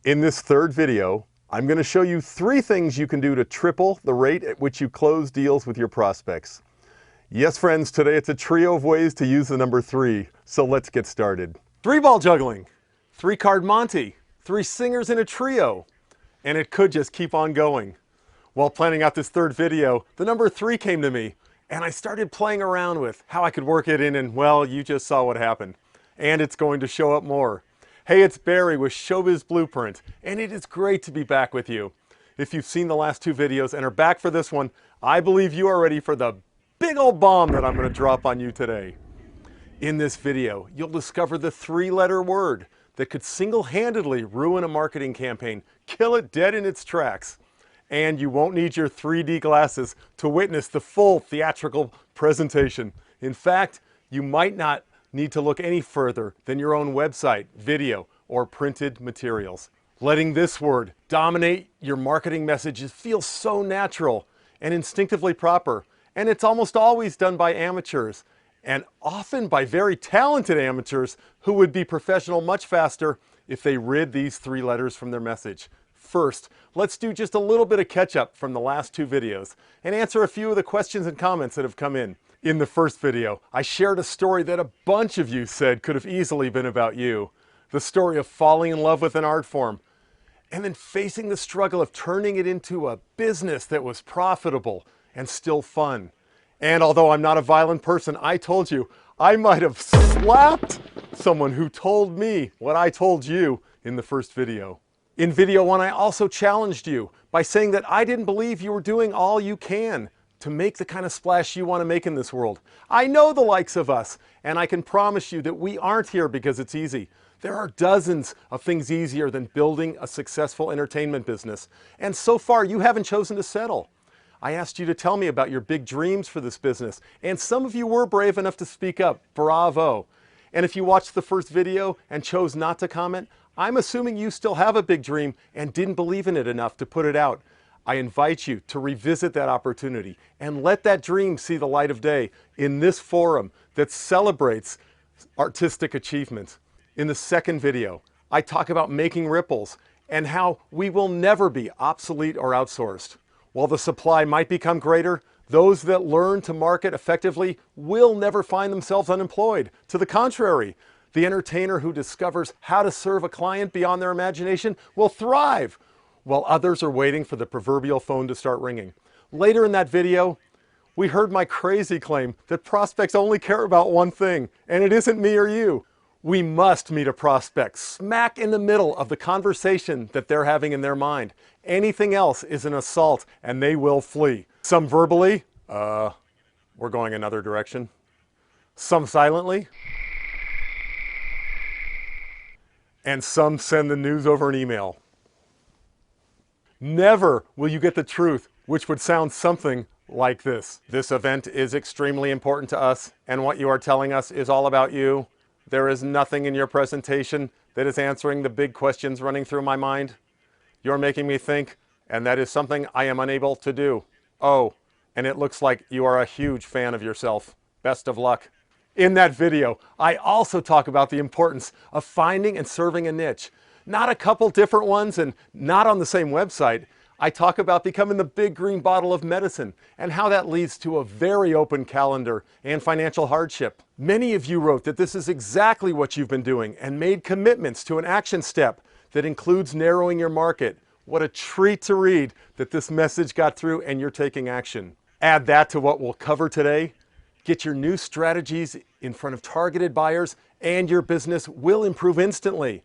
In this third video, I'm going to show you 3 things you can do to triple the rate at which you close deals with your prospects. Yes, friends, today it's a trio of ways to use the number 3, so let's get started. 3-ball juggling, 3-card Monte, 3 singers in a trio, and it could just keep on going. While planning out this third video, the number 3 came to me, and I started playing around with how I could work it in, and well, you just saw what happened. And it's going to show up more. Hey, it's Barry with Showbiz Blueprint, and it is great to be back with you. If you've seen the last 2 videos and are back for this one, I believe you are ready for the big old bomb that I'm going to drop on you today. In this video, you'll discover the 3-letter word that could single-handedly ruin a marketing campaign, kill it dead in its tracks. And you won't need your 3D glasses to witness the full theatrical presentation. In fact, you might not need to look any further than your own website, video, or printed materials. Letting this word dominate your marketing messages feels so natural and instinctively proper, and it's almost always done by amateurs, and often by very talented amateurs who would be professional much faster if they rid these 3 letters from their message. First, let's do just a little bit of catch-up from the last 2 videos and answer a few of the questions and comments that have come in. In the first video, I shared a story that a bunch of you said could have easily been about you. The story of falling in love with an art form and then facing the struggle of turning it into a business that was profitable and still fun. And although I'm not a violent person, I told you I might have slapped someone who told me what I told you in the first video. In video 1, I also challenged you by saying that I didn't believe you were doing all you can to make the kind of splash you want to make in this world. I know the likes of us, and I can promise you that we aren't here because it's easy. There are dozens of things easier than building a successful entertainment business, and so far you haven't chosen to settle. I asked you to tell me about your big dreams for this business, and some of you were brave enough to speak up. Bravo! And if you watched the first video and chose not to comment, I'm assuming you still have a big dream and didn't believe in it enough to put it out. I invite you to revisit that opportunity and let that dream see the light of day in this forum that celebrates artistic achievement. In the second video, I talk about making ripples and how we will never be obsolete or outsourced. While the supply might become greater, those that learn to market effectively will never find themselves unemployed. To the contrary, the entertainer who discovers how to serve a client beyond their imagination will thrive, while others are waiting for the proverbial phone to start ringing. Later in that video, we heard my crazy claim that prospects only care about one thing, and it isn't me or you. We must meet a prospect smack in the middle of the conversation that they're having in their mind. Anything else is an assault, and they will flee. Some verbally, we're going another direction. Some silently, and some send the news over an email. Never will you get the truth, which would sound something like this. This event is extremely important to us, and what you are telling us is all about you. There is nothing in your presentation that is answering the big questions running through my mind. You're making me think, and that is something I am unable to do. Oh, and it looks like you are a huge fan of yourself. Best of luck. In that video, I also talk about the importance of finding and serving a niche. Not a couple different ones and not on the same website. I talk about becoming the big green bottle of medicine and how that leads to a very open calendar and financial hardship. Many of you wrote that this is exactly what you've been doing and made commitments to an action step that includes narrowing your market. What a treat to read that this message got through and you're taking action. Add that to what we'll cover today. Get your new strategies in front of targeted buyers and your business will improve instantly.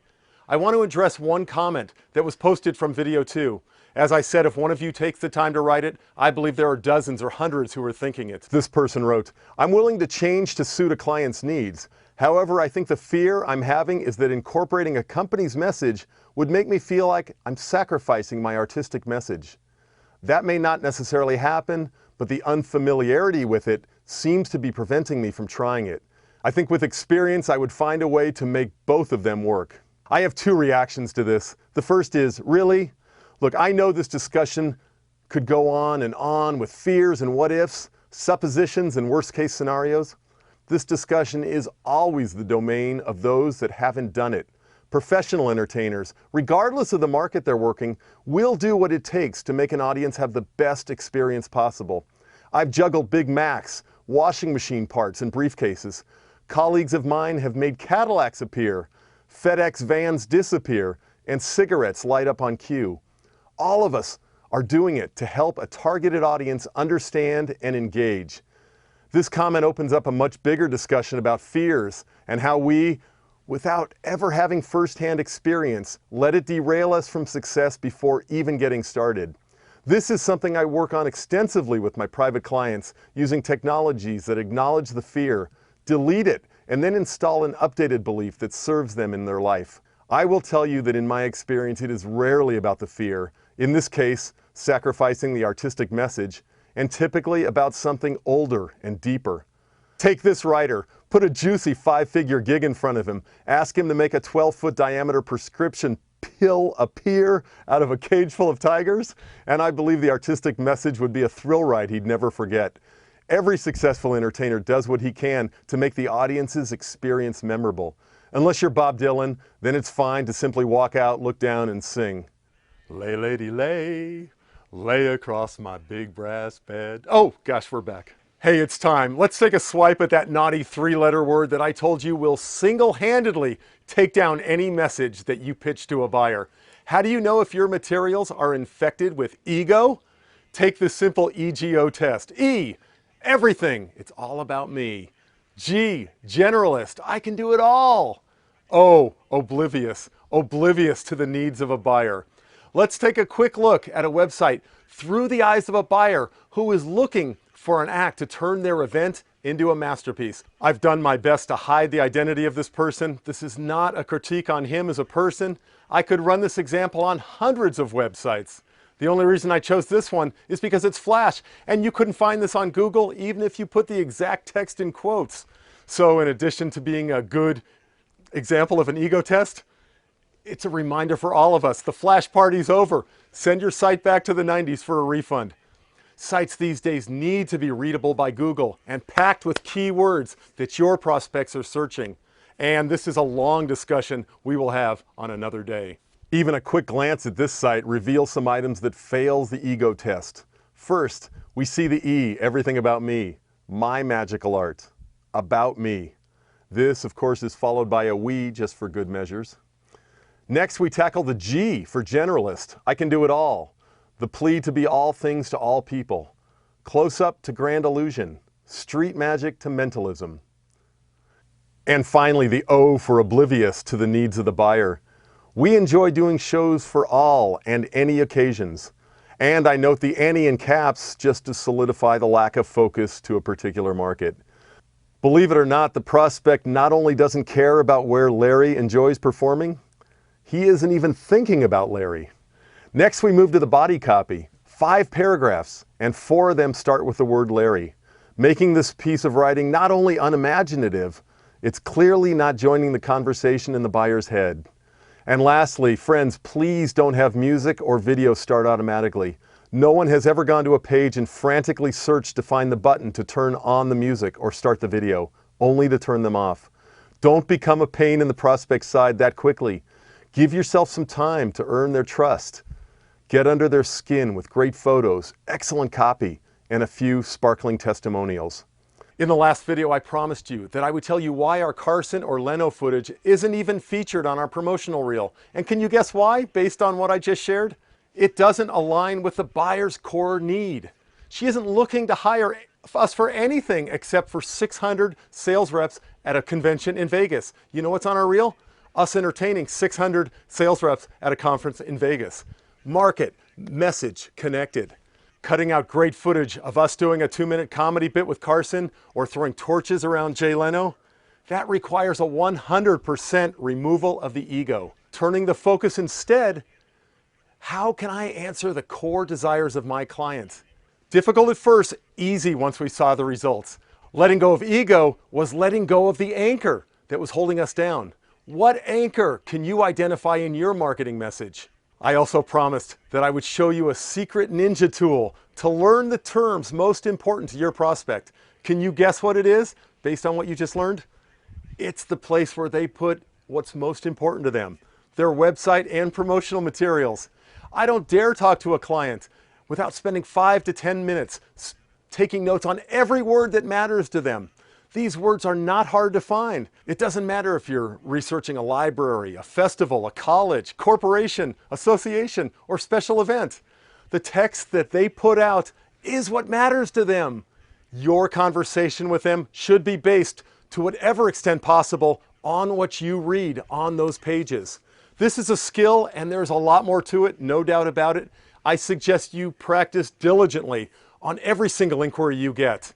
I want to address one comment that was posted from video 2. As I said, if one of you takes the time to write it, I believe there are dozens or hundreds who are thinking it. This person wrote, "I'm willing to change to suit a client's needs. However, I think the fear I'm having is that incorporating a company's message would make me feel like I'm sacrificing my artistic message. That may not necessarily happen, but the unfamiliarity with it seems to be preventing me from trying it. I think with experience, I would find a way to make both of them work." I have 2 reactions to this. The first is, really? Look, I know this discussion could go on and on with fears and what ifs, suppositions and worst case scenarios. This discussion is always the domain of those that haven't done it. professional entertainers, regardless of the market they're working, will do what it takes to make an audience have the best experience possible. I've juggled Big Macs, washing machine parts, and briefcases. Colleagues of mine have made Cadillacs appear, FedEx vans disappear, and cigarettes light up on cue. All of us are doing it to help a targeted audience understand and engage. This comment opens up a much bigger discussion about fears and how we, without ever having firsthand experience, let it derail us from success before even getting started. This is something I work on extensively with my private clients, using technologies that acknowledge the fear, delete it, and then install an updated belief that serves them in their life. I will tell you that in my experience, it is rarely about the fear, in this case, sacrificing the artistic message, and typically about something older and deeper. Take this writer, put a juicy 5-figure gig in front of him, ask him to make a 12-foot diameter prescription pill appear out of a cage full of tigers, and I believe the artistic message would be a thrill ride he'd never forget. Every successful entertainer does what he can to make the audience's experience memorable. Unless you're Bob Dylan, then it's fine to simply walk out, look down, and sing. Lay, lady, lay, lay across my big brass bed. Oh, gosh, we're back. Hey, it's time. Let's take a swipe at that naughty 3-letter word that I told you will single-handedly take down any message that you pitch to a buyer. How do you know if your materials are infected with ego? Take the simple EGO test. E, everything. It's all about me. G, generalist. I can do it all. O, oblivious. Oblivious to the needs of a buyer. Let's take a quick look at a website through the eyes of a buyer who is looking for an act to turn their event into a masterpiece. I've done my best to hide the identity of this person. This is not a critique on him as a person. I could run this example on hundreds of websites. The only reason I chose this one is because it's Flash, and you couldn't find this on Google even if you put the exact text in quotes. So in addition to being a good example of an ego test, it's a reminder for all of us, the Flash party's over. Send your site back to the 90s for a refund. Sites these days need to be readable by Google and packed with keywords that your prospects are searching. And this is a long discussion we will have on another day. Even a quick glance at this site reveals some items that fails the ego test. First, we see the E, everything about me, my magical art, about me. This, of course, is followed by a we, just for good measures. Next, we tackle the G for generalist. I can do it all. The plea to be all things to all people. Close up to grand illusion. Street magic to mentalism. And finally, the O for oblivious to the needs of the buyer. We enjoy doing shows for all and any occasions. And I note the any in caps just to solidify the lack of focus to a particular market. Believe it or not, the prospect not only doesn't care about where Larry enjoys performing, he isn't even thinking about Larry. Next, we move to the body copy. 5 paragraphs, and 4 of them start with the word Larry, making this piece of writing not only unimaginative, it's clearly not joining the conversation in the buyer's head. And lastly, friends, please don't have music or video start automatically. No one has ever gone to a page and frantically searched to find the button to turn on the music or start the video, only to turn them off. Don't become a pain in the prospect's side that quickly. Give yourself some time to earn their trust. Get under their skin with great photos, excellent copy, and a few sparkling testimonials. In the last video, I promised you that I would tell you why our Carson or Leno footage isn't even featured on our promotional reel. And can you guess why, based on what I just shared? It doesn't align with the buyer's core need. She isn't looking to hire us for anything except for 600 sales reps at a convention in Vegas. You know what's on our reel? Us entertaining 600 sales reps at a conference in Vegas. Market, message, connected. Cutting out great footage of us doing a 2-minute comedy bit with Carson or throwing torches around Jay Leno, that requires a 100% removal of the ego. Turning the focus instead, how can I answer the core desires of my clients? Difficult at first, easy once we saw the results. Letting go of ego was letting go of the anchor that was holding us down. What anchor can you identify in your marketing message? I also promised that I would show you a secret ninja tool to learn the terms most important to your prospect. Can you guess what it is based on what you just learned? It's the place where they put what's most important to them. their website, and promotional materials. I don't dare talk to a client without spending 5 to 10 minutes taking notes on every word that matters to them. These words are not hard to find. It doesn't matter if you're researching a library, a festival, a college, corporation, association, or special event. The text that they put out is what matters to them. Your conversation with them should be based, to whatever extent possible, on what you read on those pages. This is a skill, and there's a lot more to it, no doubt about it. I suggest you practice diligently on every single inquiry you get.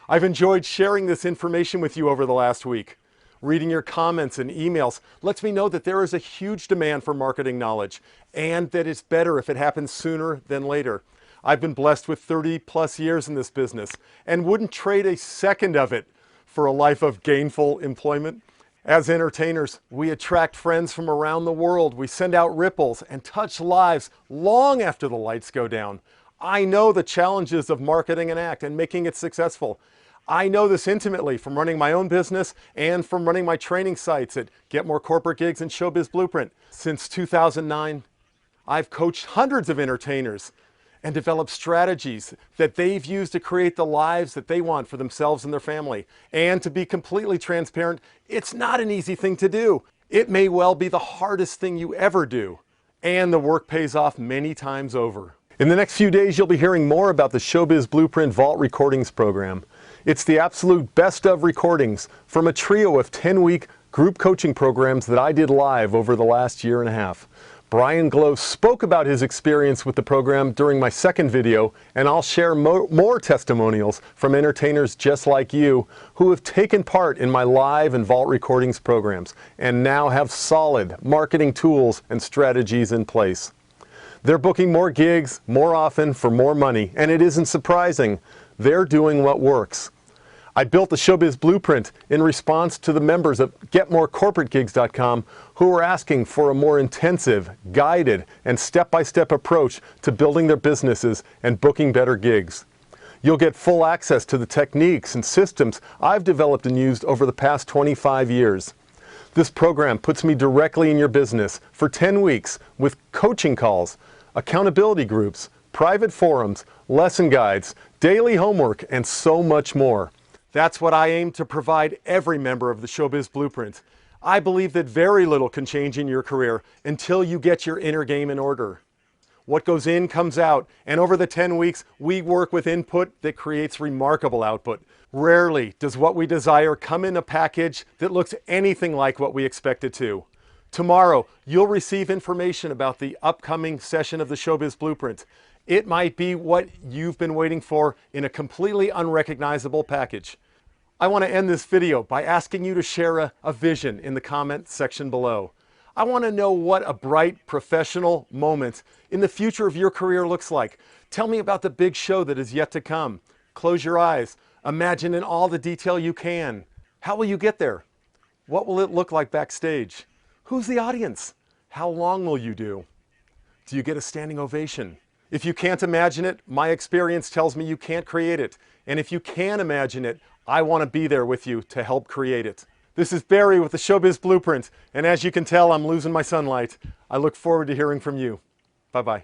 I've enjoyed sharing this information with you over the last week. Reading your comments and emails lets me know that there is a huge demand for marketing knowledge, and that it's better if it happens sooner than later. I've been blessed with 30+ years in this business and wouldn't trade a second of it for a life of gainful employment. As entertainers, we attract friends from around the world. We send out ripples and touch lives long after the lights go down. I know the challenges of marketing an act and making it successful. I know this intimately from running my own business and from running my training sites at Get More Corporate Gigs and Showbiz Blueprint. Since 2009, I've coached hundreds of entertainers and developed strategies that they've used to create the lives that they want for themselves and their family. And to be completely transparent, it's not an easy thing to do. It may well be the hardest thing you ever do, and the work pays off many times over. In the next few days, you'll be hearing more about the Showbiz Blueprint Vault Recordings program. It's the absolute best of recordings from a trio of 10-week group coaching programs that I did live over the last year and a half. Brian Glow spoke about his experience with the program during my second video, and I'll share more testimonials from entertainers just like you who have taken part in my live and Vault Recordings programs and now have solid marketing tools and strategies in place. They're booking more gigs more often for more money, and it isn't surprising. They're doing what works. I built the Showbiz Blueprint in response to the members of GetMoreCorporateGigs.com who were asking for a more intensive, guided, and step-by-step approach to building their businesses and booking better gigs. You'll get full access to the techniques and systems I've developed and used over the past 25 years. This program puts me directly in your business for 10 weeks with coaching calls, accountability groups, private forums, lesson guides, daily homework, and so much more. That's what I aim to provide every member of the Showbiz Blueprint. I believe that very little can change in your career until you get your inner game in order. What goes in comes out, and over the 10 weeks, we work with input that creates remarkable output. Rarely does what we desire come in a package that looks anything like what we expect it to. Tomorrow, you'll receive information about the upcoming session of the Showbiz Blueprint. It might be what you've been waiting for in a completely unrecognizable package. I want to end this video by asking you to share a vision in the comment section below. I want to know what a bright professional moment in the future of your career looks like. Tell me about the big show that is yet to come. Close your eyes. Imagine in all the detail you can. How will you get there? What will it look like backstage? Who's the audience? How long will you do? Do you get a standing ovation? If you can't imagine it, my experience tells me you can't create it. And if you can imagine it, I want to be there with you to help create it. This is Barry with the Showbiz Blueprint, and as you can tell, I'm losing my sunlight. I look forward to hearing from you. Bye-bye.